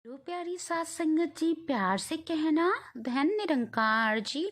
लो प्यारी सात संगत जी, प्यार से कहना धन निरंकार जी।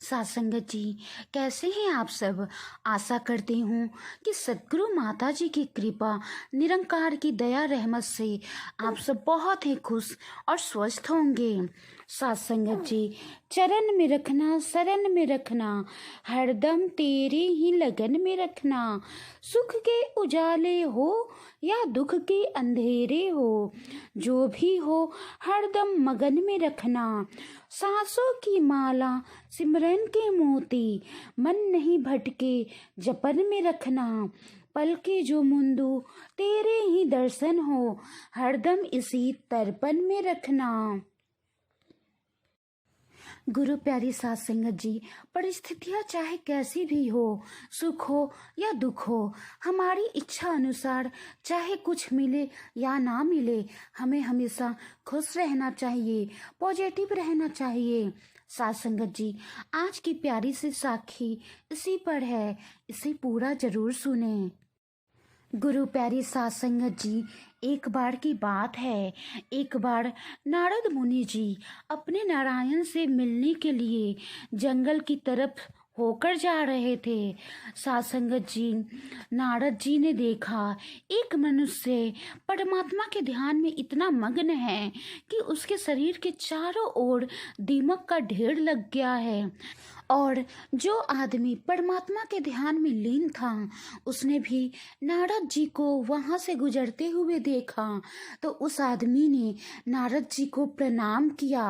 सात संगत जी, कैसे हैं आप सब। आशा करती हूँ कि सद्गुरु माता जी की कृपा, निरंकार की दया रहमत से आप सब बहुत ही खुश और स्वस्थ होंगे। सात संगत जी, चरण में रखना, शरण में रखना, हरदम तेरे ही लगन में रखना। सुख के उजाले हो या दुख के अंधेरे हो, जो भी हो हरदम मगन में रखना। सांसों की माला सिमरन के मोती, मन नहीं भटके जपन में रखना। पल के जो मुंदु तेरे ही दर्शन हो, हरदम इसी तर्पण में रखना। गुरु प्यारी सात संगत जी, परिस्थितियाँ चाहे कैसी भी हो, सुख हो या दुख हो, हमारी इच्छा अनुसार चाहे कुछ मिले या ना मिले, हमें हमेशा खुश रहना चाहिए, पॉजिटिव रहना चाहिए। सात संगत जी, आज की प्यारी सी साखी इसी पर है, इसे पूरा जरूर सुने। गुरु प्यारी सात संगत जी, एक बार की बात है, एक बार नारद मुनि जी अपने नारायण से मिलने के लिए जंगल की तरफ होकर जा रहे थे। सात संगत जी, नारद जी ने देखा एक मनुष्य परमात्मा के ध्यान में इतना मग्न है कि उसके शरीर के चारों ओर दीमक का ढेर लग गया है। और जो आदमी परमात्मा के ध्यान में लीन था, उसने भी नारद जी को वहां से गुजरते हुए देखा। तो उस आदमी ने नारद जी को प्रणाम किया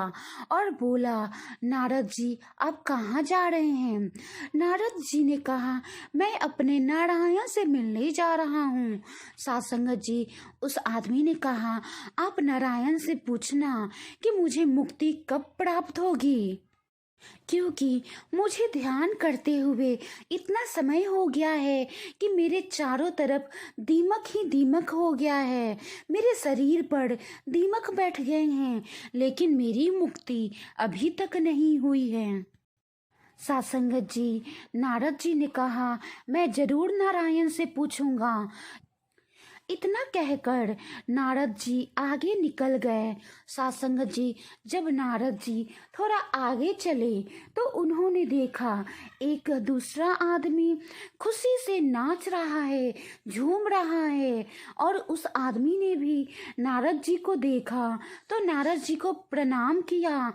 और बोला, नारद जी आप कहाँ जा रहे हैं। नारद जी ने कहा, मैं अपने नारायण से मिलने जा रहा हूँ। सात संगत जी, उस आदमी ने कहा, आप नारायण से पूछना कि मुझे मुक्ति कब प्राप्त होगी, क्योंकि मुझे ध्यान करते हुए इतना समय हो गया है कि मेरे चारों तरफ दीमक ही दीमक हो गया है, मेरे शरीर पर दीमक बैठ गए हैं, लेकिन मेरी मुक्ति अभी तक नहीं हुई है। सात संगत जी, नारद जी ने कहा, मैं जरूर नारायण से पूछूंगा। इतना कहकर नारद जी आगे निकल गए। सात संगत जी, जब नारद जी थोड़ा आगे चले तो उन्होंने देखा एक दूसरा आदमी खुशी से नाच रहा है, झूम रहा है। और उस आदमी ने भी नारद जी को देखा तो नारद जी को प्रणाम किया।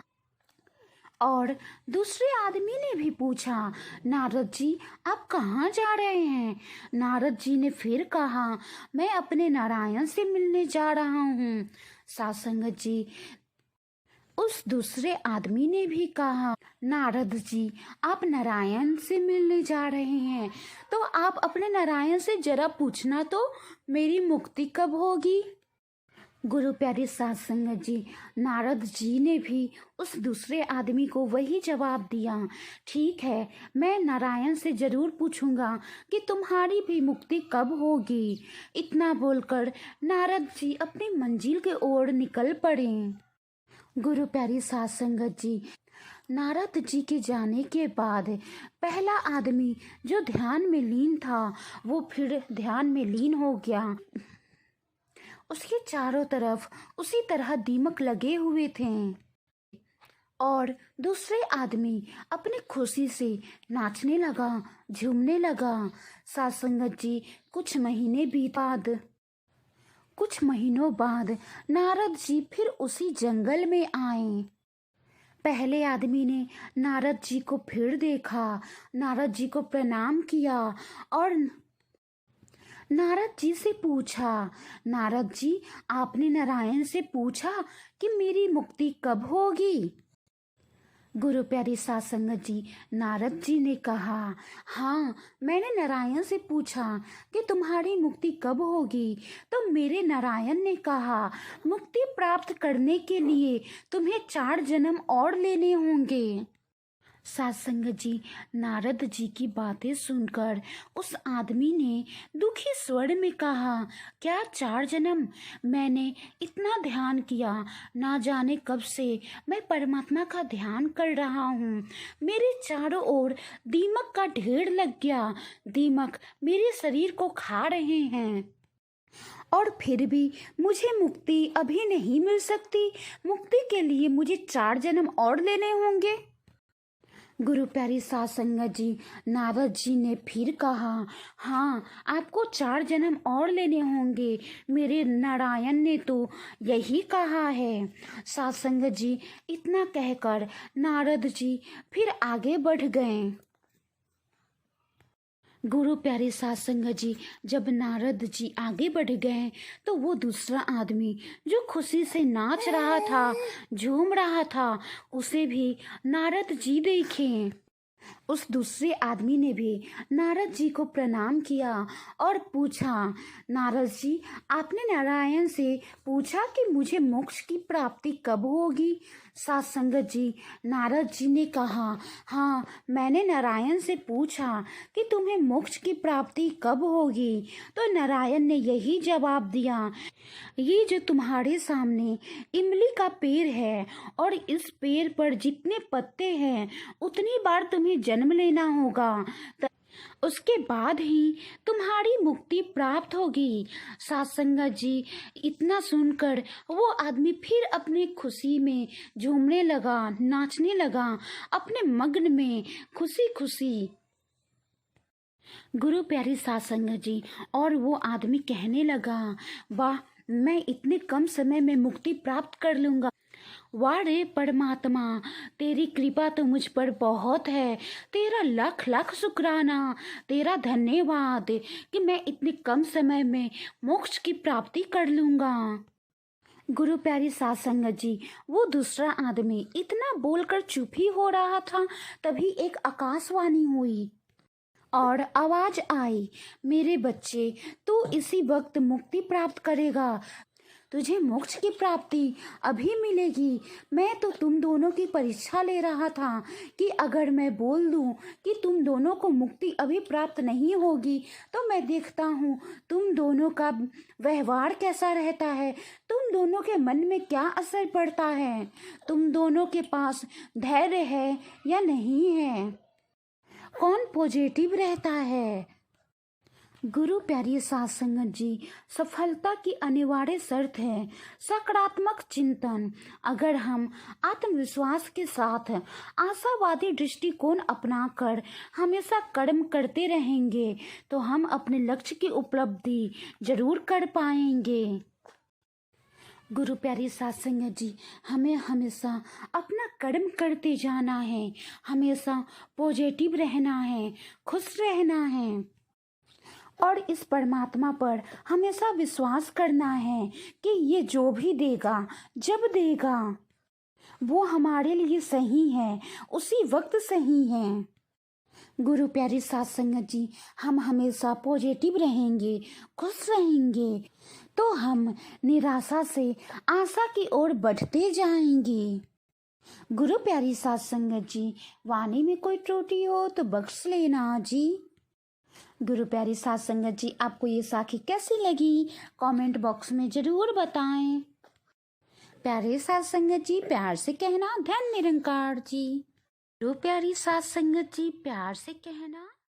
और दूसरे आदमी ने भी पूछा, नारद जी आप कहाँ जा रहे हैं। नारद जी ने फिर कहा, मैं अपने नारायण से मिलने जा रहा हूँ। सात संगत जी, उस दूसरे आदमी ने भी कहा, नारद जी आप नारायण से मिलने जा रहे हैं, तो आप अपने नारायण से जरा पूछना तो मेरी मुक्ति कब होगी। गुरु प्यारी सात संगत जी, नारद जी ने भी उस दूसरे आदमी को वही जवाब दिया, ठीक है मैं नारायण से जरूर पूछूंगा कि तुम्हारी भी मुक्ति कब होगी। इतना बोलकर नारद जी अपनी मंजिल के ओर निकल पड़े। गुरु प्यारी सात संगत जी, नारद जी के जाने के बाद पहला आदमी जो ध्यान में लीन था वो फिर ध्यान में लीन हो गया। उसके चारों तरफ उसी तरह दीमक लगे हुए थे। और दूसरे आदमी अपनी खुशी से नाचने लगा, झूमने लगा। सात संगत जी, कुछ महीनों बाद नारद जी फिर उसी जंगल में आए। पहले आदमी ने नारद जी को फिर देखा, नारद जी को प्रणाम किया और नारद जी से पूछा, नारद जी आपने नारायण से पूछा कि मेरी मुक्ति कब होगी। गुरु प्यारी सात संगत जी, नारद जी ने कहा, हाँ मैंने नारायण से पूछा कि तुम्हारी मुक्ति कब होगी। तो मेरे नारायण ने कहा, मुक्ति प्राप्त करने के लिए तुम्हें 4 जन्म और लेने होंगे। सात संगत जी, नारद जी की बातें सुनकर उस आदमी ने दुखी स्वर में कहा, क्या 4 जन्म। मैंने इतना ध्यान किया, ना जाने कब से मैं परमात्मा का ध्यान कर रहा हूँ, मेरे चारों ओर दीमक का ढेर लग गया, दीमक मेरे शरीर को खा रहे हैं। और फिर भी मुझे मुक्ति अभी नहीं मिल सकती। मुक्ति के लिए मुझे 4 जन्म और लेने होंगे। गुरु प्यारी सात संगत जी, नारद जी ने फिर कहा, हाँ, आपको 4 जन्म और लेने होंगे। मेरे नारायण ने तो यही कहा है। सात संगत जी, इतना कहकर नारद जी फिर आगे बढ़ गए। गुरु प्यारे सात संगत जी, जब नारद जी आगे बढ़ गए तो वो दूसरा आदमी जो खुशी से नाच रहा था, झूम रहा था, उसे भी नारद जी देखे। उस दूसरे आदमी ने भी नारद जी को प्रणाम किया और पूछा, नारद जी, आपने नारायण से पूछा कि मुझे मोक्ष की प्राप्ति कब होगी? सात संगत जी, नारद जी ने कहा, हाँ, मैंने नारायण से पूछा कि तुम्हें मोक्ष की प्राप्ति कब होगी, तो नारायण ने यही जवाब दिया, ये जो तुम्हारे सामने इमली का पेड़ है और इस पेड़ पर जितने पत्ते हैं उतनी बार तुम्हें जन्म लेना होगा, उसके बाद ही तुम्हारी मुक्ति प्राप्त होगी। सात संगत जी, इतना सुनकर वो आदमी फिर अपने खुशी में झूमने लगा, नाचने लगा, अपने मग्न में खुशी खुशी। गुरु प्यारी सात संगत जी, और वो आदमी कहने लगा, वाह, मैं इतने कम समय में मुक्ति प्राप्त कर लूंगा। वाह रे परमात्मा, तेरी कृपा तो मुझ पर बहुत है। तेरा लाख लाख शुक्राना, तेरा धन्यवाद कि मैं इतने कम समय में मोक्ष की प्राप्ति कर लूंगा। गुरु प्यारी सात संगत जी, वो दूसरा आदमी इतना बोलकर चुप ही हो रहा था, तभी एक आकाशवाणी हुई और आवाज आई, मेरे बच्चे, तू इसी वक्त मुक्ति प्राप्त करेगा। तुझे मोक्ष की प्राप्ति अभी मिलेगी। मैं तो तुम दोनों की परीक्षा ले रहा था कि अगर मैं बोल दूं कि तुम दोनों को मुक्ति अभी प्राप्त नहीं होगी तो मैं देखता हूँ तुम दोनों का व्यवहार कैसा रहता है, तुम दोनों के मन में क्या असर पड़ता है, तुम दोनों के पास धैर्य है या नहीं है, कौन पॉजिटिव रहता है। गुरु प्यारी सात संगत जी, सफलता की अनिवार्य शर्त है सकारात्मक चिंतन। अगर हम आत्मविश्वास के साथ आशावादी दृष्टिकोण अपनाकर हमेशा कर्म करते रहेंगे तो हम अपने लक्ष्य की उपलब्धि जरूर कर पाएंगे। गुरु प्यारी सात संगत जी, हमें हमेशा अपना कर्म करते जाना है, हमेशा पॉजिटिव रहना है, खुश रहना है और इस परमात्मा पर हमेशा विश्वास करना है कि ये जो भी देगा, जब देगा, वो हमारे लिए सही है, उसी वक्त सही है। गुरु प्यारी सात संगत जी, हम हमेशा पॉजिटिव रहेंगे, खुश रहेंगे तो हम निराशा से आशा की ओर बढ़ते जाएंगे। गुरु प्यारी सात संगत जी, वाणी में कोई त्रुटि हो तो बख्श लेना जी। गुरु प्यारी सात संगत जी, आपको ये साखी कैसी लगी कमेंट बॉक्स में जरूर बताएं। प्यारे सात संगत जी, प्यार से कहना धन निरंकार जी। गुरु प्यारी सात संगत जी, प्यार से कहना